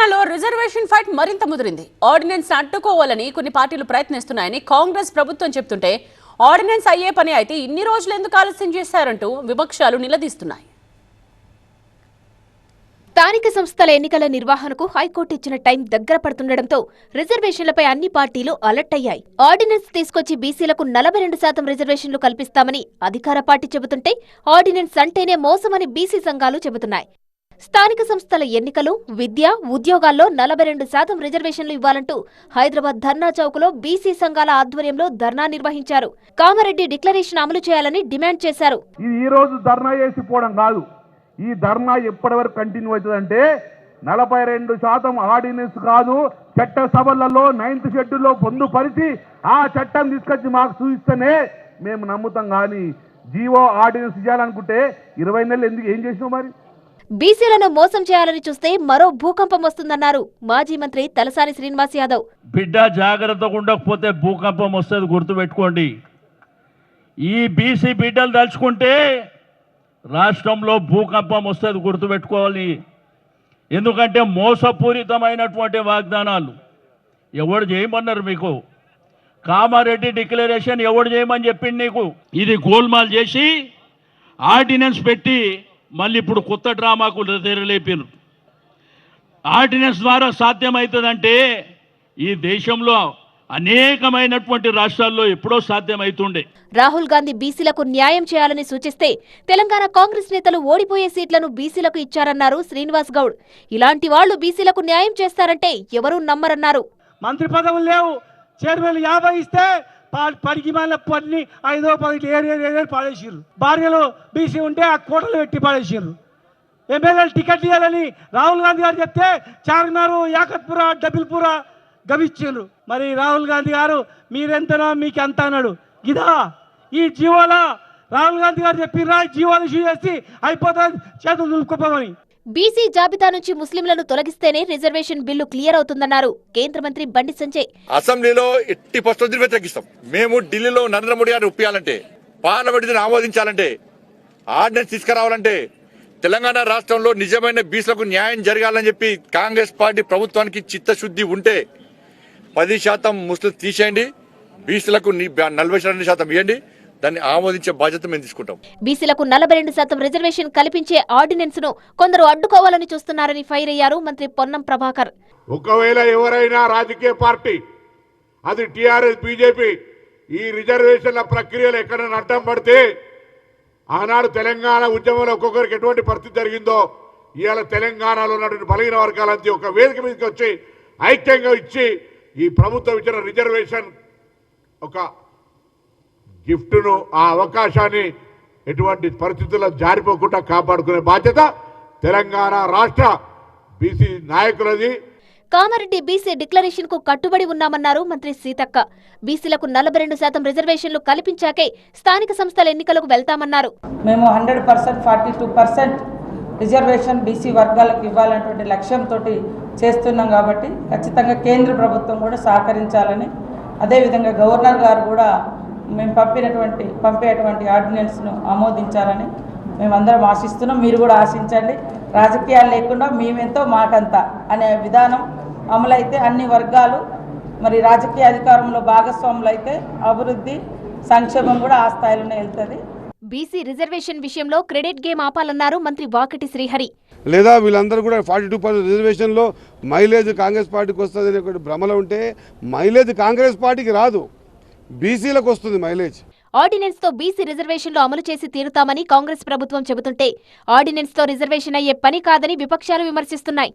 తెలంగాణలో reservation fight మరింత ముదిరింది. Ordinance అడ్డుకోవాలని కొన్ని పార్టీలు ప్రయత్నిస్తున్నాయని కాంగ్రెస్ ప్రభుత్వం చెప్తుంటే ఆర్డినెన్స్ అయ్యే పని అయితే ఇన్ని రోజులు ఎందుకు ఆలస్యం చేశారంటూ విపక్షాలు నిలదీస్తున్నాయి. స్థానిక సంస్థల ఎన్నికల నిర్వహణకు హైకోర్టు ఇచ్చిన టైం దగ్గర పడుతుండటంతో రిజర్వేషన్లపై అన్ని పార్టీలు అలర్ట్ అయ్యాయి. ఆర్డినెన్స్ తీసుకొచ్చి బీసీలకు 42% రిజర్వేషన్లు కల్పిస్తామని అధికార పార్టీ చెబుతుంటే ఆర్డినెన్స్ అంటేనే మోసమని బీసీ సంఘాలు చెబుతున్నాయి. స్థానిక సంస్థల ఎన్నికలు, విద్య, ఉద్యోగాల్లో 42% రిజర్వేషన్లు ఇవ్వాలంటూ హైదరాబాద్ ధర్నా చౌక్లో బీసీ సంఘాల ఆధ్వర్యంలో ధర్నా నిర్వహించారు. కామారెడ్డి డిక్లరేషన్ అమలు చేయాలని డిమాండ్ చేశారు. ఈ రోజు ధర్నా చేసిపోవడం కాదు, ఈ ధర్నా ఎప్పటి వరకు కంటిన్యూ అవుతుందంటే 42% ఆర్డినెన్స్ కాదు, చట్టసభలలో 9th షెడ్యూల్లో పొందుపరిచి ఆ చట్టం తీసుకొచ్చి మాకు చూపిస్తేనే మేము నమ్ముతాం. కానీ జీవో ఆర్డినెన్స్ చేయాలనుకుంటే 20 నెలలు ఎందుకు ఏం చేసినావు? మరి బీసీలను మోసం చేయాలని చూస్తే మరో భూకంపం వస్తుందన్నారు మాజీ మంత్రి తలసాని శ్రీనివాస్ యాదవ్. బిడ్డ జాగ్రత్తగా ఉండకపోతే భూకంపం వస్తుంది, గుర్తుపెట్టుకోండి. ఈ బీసీ బిడ్డలు తలుచుకుంటే రాష్ట్రంలో భూకంపం వస్తుంది, గుర్తుపెట్టుకోవాలి. ఎందుకంటే మోసపూరితమైనటువంటి వాగ్దానాలు ఎవడు చేయమన్నారు మీకు? కామారెడ్డి డిక్లరేషన్ ఎవడు చేయమని చెప్పింది నీకు? ఇది గోల్మాల్ చేసి ఆర్డినెన్స్ పెట్టి మళ్ళీ ఇప్పుడు కొత్త డ్రామాకు తెరలేపారు. ఆర్డినెన్స్ ద్వారా సాధ్యమవుతుందంటే ఈ దేశంలో అనేకమైనటువంటి రాష్ట్రాల్లో ఎప్పుడో సాధ్యమవుతుండే. రాహుల్ గాంధీ బీసీలకు న్యాయం చేయాలని సూచిస్తే తెలంగాణ కాంగ్రెస్ నేతలు ఓడిపోయే సీట్లను బీసీలకు ఇచ్చారన్నారు శ్రీనివాస్ గౌడ్. ఇలాంటి వాళ్లు బీసీలకు న్యాయం చేస్తారంటే ఎవరూ నమ్మరన్నారు. మంత్రి పదవులు లేవు, చైర్మన్ 50 ఇస్తే పడికి మళ్ళీ పని 5 10 ఏడు పాడేసారు. భార్యలో బీసీ ఉంటే ఆ కోటలు పెట్టి పాడేసారు. ఎమ్మెల్యేలు టికెట్ ఇవ్వాలని రాహుల్ గాంధీ గారు చెప్తే చార్మినార్, యాకత్పుర, డబిల్పుర గవిచ్చారు. మరి రాహుల్ గాంధీ గారు మీరెంతనో మీకు ఎంత అన్నాడు. ఇదా ఈ జీవోలా రాహుల్ గాంధీ గారు చెప్పిరా జీవోలు ఇష్యూ చేసి అయిపోతుంది, చేతులు దులుపుకోమని. బీసీ జాబితా నుంచి ముస్లింలను తొలగిస్తేనే రిజర్వేషన్ బిల్లు క్లియర్ అవుతుందన్నారు కేంద్ర మంత్రి బండి సంజయ్. అసెంబ్లీలో 80% వ్యతిరేకిస్తాం. మేము ఢిల్లీలో నరేంద్ర మోడీ గారిని ఒప్పియాలంటే, పార్లమెంట్ ఆమోదించాలంటే, ఆర్డినెన్స్ తీసుకురావాలంటే, తెలంగాణ రాష్ట్రంలో నిజమైన బీసీలకు న్యాయం జరగాలని చెప్పి కాంగ్రెస్ పార్టీ ప్రభుత్వానికి చిత్తశుద్ధి ఉంటే 10% ముస్లిం తీసేయండి, బీసీలకు 42% ఇవ్వండి, దాన్ని ఆమోదించే బాధ్యత మేము తీసుకుంటాం. బీసీలకు 42% రిజర్వేషన్ కల్పించే ఆర్డినెన్స్ ను కొందరు అడ్డుకోవాలని చూస్తున్నారని ఫైర్ అయ్యారు మంత్రి పొన్నం ప్రభాకర్. ఒకవేళ ఎవరైనా రాజకీయ పార్టీ, అది టీఆర్ఎస్, బీజేపీ, ఈ రిజర్వేషన్ల ప్రక్రియలు ఎక్కడైనా అడ్డం పడితే, ఆనాడు తెలంగాణ ఉద్యమంలో ఒక్కొక్కరికి ఎటువంటి పరిస్థితి జరిగిందో ఇవాళ తెలంగాణలో ఉన్నటువంటి బలహీన వర్గాలంతా ఒక వేదిక మీదకి వచ్చి ఐక్యంగా ఇచ్చి ఈ ప్రభుత్వం ఇచ్చిన రిజర్వేషన్ ఒక గిఫ్ట్ను, ఆ అవకాశాన్ని ఎటువంటి పరిస్థితుల్లో జారిపోకుండా కాపాడుకునే బాధ్యత తెలంగాణ రాష్ట్ర బీసీ నాయకులది. కామారెడ్డి బీసీ డిక్లరేషన్ కు కట్టుబడి ఉన్నామన్నారు మంత్రి సీతక్క. బీసీలకు 42% రిజర్వేషన్లు కల్పించాకే స్థానిక సంస్థల ఎన్నికలకు వెళ్తామన్నారు. మేము 100%, 42% రిజర్వేషన్ బీసీ వర్గాలకు ఇవ్వాలనేటువంటి లక్ష్యంతో చేస్తున్నాం. కాబట్టి ఖచ్చితంగా కేంద్ర ప్రభుత్వం కూడా సహకరించాలని, అదేవిధంగా గవర్నర్ గారు కూడా మేము పంపేటువంటి ఆర్డినెన్స్ను ఆమోదించాలని మేమందరం ఆశిస్తున్నాం. మీరు కూడా ఆశించండి. రాజకీయాలు లేకుండా మేమెంతో మాకంత అనే విధానం అమలైతే అన్ని వర్గాలు మరి రాజకీయ అధికారంలో భాగస్వాములు అయితే అభివృద్ధి, సంక్షేమం కూడా ఆ స్థాయిలోనే వెళ్తుంది. బీసీ రిజర్వేషన్ విషయంలో క్రెడిట్ గేమ్ ఆపాలన్నారు మంత్రి వాకటి శ్రీహరి. లేదా వీళ్ళందరూ కూడా 42% రిజర్వేషన్లో మైలేజ్ కాంగ్రెస్ పార్టీకి వస్తుంది అనే భ్రమలో ఉంటే మైలేజ్ కాంగ్రెస్ పార్టీకి రాదు, బీసీలకు వస్తుంది మైలేజ్. ఆర్డినెన్స్ తో బీసీ రిజర్వేషన్లు అమలు చేసి తీరుతామని కాంగ్రెస్ ప్రభుత్వం చెబుతుంటే ఆర్డినెన్స్ తో రిజర్వేషన్ అయ్యే పని కాదని విపక్షాలు విమర్శిస్తున్నాయి.